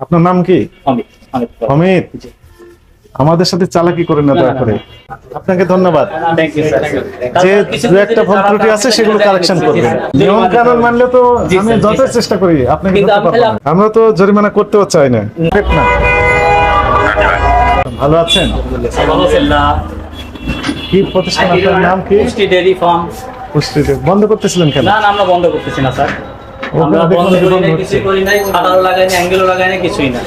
আপনার নাম কি? অমিত। আমাদের সাথে চালাকি করেন না দয়া করে। আপনাকে ধন্যবাদ। যে দু একটা ভুল ত্রুটি আছে সেগুলো কারেকশন করবেন। নিয়ম কানুন মানলে তো আমি যথেষ্ট চেষ্টা করি আপনাকে ধরতে পারবো না। আমরা তো জরিমানা করতেও চাই না। ঠিক না? ভালো আছেন? কি প্রতিষ্ঠান, আপনার নাম কি? পুষ্টি ডেইরি ফার্ম। পুষ্টি বন্ধ করতেছিলেন কেন? না আমরা বন্ধ করতেছি না স্যার। আমরা বন্ধ করি নাই, কিছুই করি নাই, শাটারও লাগাই নাই, অ্যাঙ্গেলও লাগাই নাই, কিছুই না।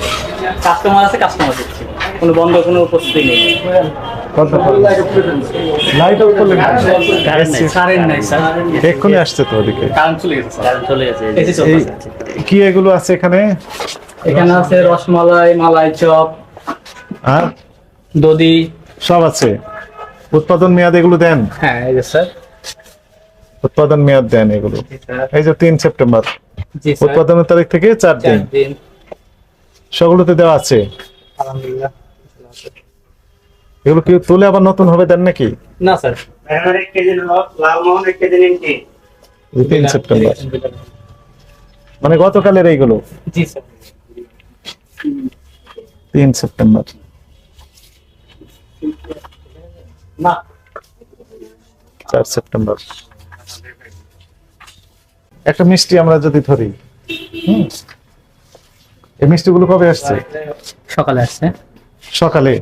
কাস্টমার আছে, কাস্টমার দিচ্ছি, কোনো বন্ধ কোনো প্রস্তুতি নেই। লাইট অফ করলেন? কারেন্ট নাই স্যার। এক্ষুনি আসছে তো ওদিকে। কারেন্ট চলে গেছে স্যার। কারেন্ট চলে গেছে। এসি চলতেছে। কি এগুলো আছে এখানে? এখানে আছে রসমালাই, মালাই চপ, আর দধি সব আছে। উৎপাদন মেয়াদ এগুলো দেন? হ্যাঁ এই যে স্যার। উৎপাদন মেয়াদ দেন এগুলো। এই যে 3 সেপ্টেম্বর জি স্যার। উৎপাদনের তারিখ থেকে 4 দিন সেগুলোতে দেওয়া আছে। আলহামদুলিল্লাহ। এগুলো কি তুলে আবার নতুন হবে দেন নাকি? না স্যার। 3 সেপ্টেম্বর মানে গতকালের এইগুলো? জি স্যার। 3 সেপ্টেম্বর না 4 সেপ্টেম্বর। একটা মিষ্টি আমরা যদি ধরি, এই মিষ্টিগুলো কবে আসছে? সকালে আসছে। সকালে।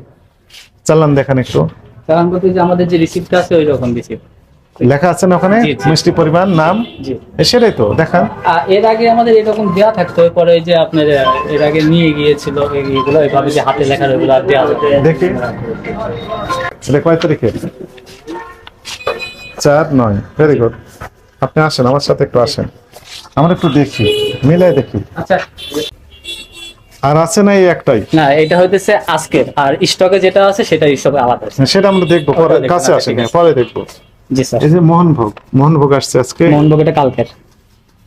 চালান দেখান একটু। কারণ বলতে যে আমাদের যে রিসিপ্টটা আছে ওই রকম রিসিপ্ট লেখা আছে না ওখানে? জি, জি। মিষ্টি পরিমাণ, নাম? জি। সেটাই তো দেখান। এর আগে আমাদের এরকম দেওয়া থাকতো, পরে যে আপনার এর আগে নিয়ে গিয়েছিল এইগুলো এইভাবে যে হাতে লেখার ওইগুলো আর দেওয়া যাবে না। দেখি এটা কয় তারিখে? 4/9। Very good. আপনি আসেন আমার সাথে, একটু আসেন, আমরা একটু দেখি, মিলাই দেখি। আচ্ছা আর আছে না এই একটাই? না এটা হইতেছে আজকের, আর স্টকে যেটা আছে সেটা স্টকে আলাদা আছে। সেটা আমরা দেখবো পরে, দেখুন, কাছে আচ্ছা, আসেন, ঠিক আছে। পরে দেখবো। জি স্যার। এই যে মোহনভোগ, মোহনভোগ আসছে আজকে? মোহনভোগ এটা কালকের।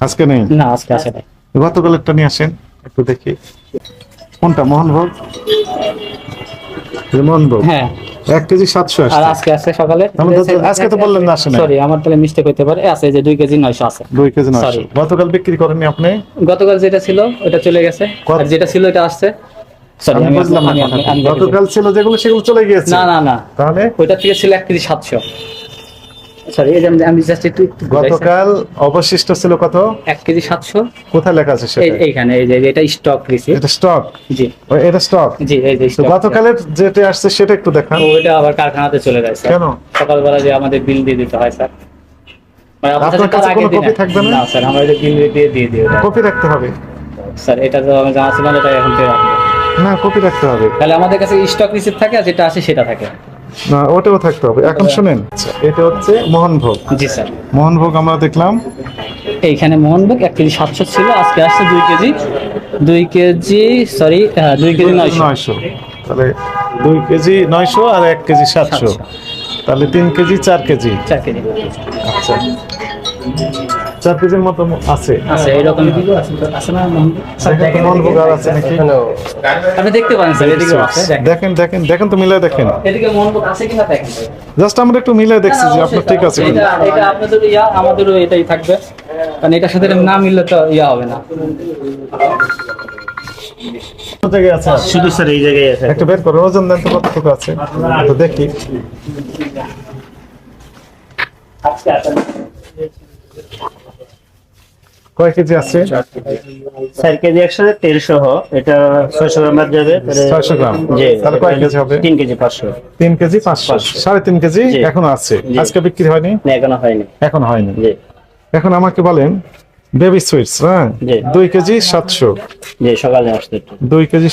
আজকে নেই? না আজকে আসে নাই। গতকালেরটা নিয়ে আসেন একটু দেখি। কোনটা মোহনভোগ? এই মোহনভোগ হ্যাঁ 1 কেজি 700 আর আসছে। আজকে আছে সকালে। আজকে তো বললেন না আসে না। সরি আমার তাহলে মিস্টেক হইতে পারে, আছে যে 2 কেজি 900 আছে। 2 কেজি 900। Sorry। গতকাল বিক্রি করেননি আপনি? গতকাল যেটা ছিল ওটা চলে গেছে, আর যেটা ছিল এটা আসছে। সরি আমি আমি বুঝলাম না আমি- কথাটা। আমি- গতকাল ছিল যেগুলো সেগুলো চলে গিয়েছে? না না না তাহলে ওইটা থেকে ছিল 1 কেজি 700। সরি এই যে আমি জাস্ট একটু গতকাল অবশিষ্ট ছিল কত? 1 কেজি 700। কোথায় লেখা আছে সেটা? এইখানে এই যে এটা স্টক রিসিপ্ট। এটা স্টক? জি এটা স্টক? জি এই যে তো স্টক। গতকালের যেটা আসছে সেটা একটু দেখান। ওইটা আবার কারখানাতে চলে যায় স্যার। কেন? সকালবেলা যে আমাদের বিল দিয়ে দিতে হয় স্যার। মানে আপনার কাছে কোনো কপি থাকবে না? না স্যার আমরা এটা বিল দিয়ে দিই ওটা। কপি রাখতে হবে। স্যার এটা তো আমি জানা ছিল না, এটা এখন থেকে রাখবো। না, কপি রাখতে হবে। তাহলে আমাদের কাছে স্টক রিসিপ্ট থাকে, আর যেটা আসে সেটা থাকে। না, ওটাও থাকতে হবে। এখন শুনেন, এটা হচ্ছে মোহনভোগ। জি স্যার। মোহনভোগ আমরা দেখলাম এইখানে মোহনভোগ 1 কেজি 700 ছিল, আজকে আসছে 2 কেজি 2 কেজি 900। 900। তাহলে 2 কেজি 900 আর 1 কেজি 700, তাহলে 3 কেজি 4 কেজি। 4 কেজি আচ্ছা, 4 কেজির মতো আছে। আছে এরকম আছে না স্যার? দেখেন তো মোহনভোগ আর আছে নাকি? আপনি দেখতে পারেন স্যার, এদিকে আছে দেখেন। দেখেন দেখেন দেখেন তো, মিলাই দেখেন। এদিকে মোহনভোগ আছে কিনা দেখেন। জাস্ট আমরা একটু মিলাই দেখছি যে আপনার ঠিক আছে কিনা। এটা আপনাদের আমাদেরও এটাই থাকবে, কারণ এটার সাথে এটা না মিললে তো হবে না। কোন জায়গায় আছে? শুধু স্যার এই জায়গায় আছে। একটু বের করো, ওজন দেন তো কতটুকু আছে তো দেখি। কয় কেজি আছে? 4 কেজি একসাথে 1300 এটা 600 গ্রাম বাদ যাবে, 600 গ্রাম। জি তাহলে কয় কেজি হবে? 3 কেজি 500। 3 কেজি 500, 3.5 কেজি জি। এখনো আছে। জি। আজকে বিক্রি হয়নি? না এখনো হয়নি। এখন হয়নি। জি এখন আমাকে বলেন বেবি সুইটস, হ্যাঁ, জি। 2 কেজি 700। জি সকালে আসতে 2 কেজি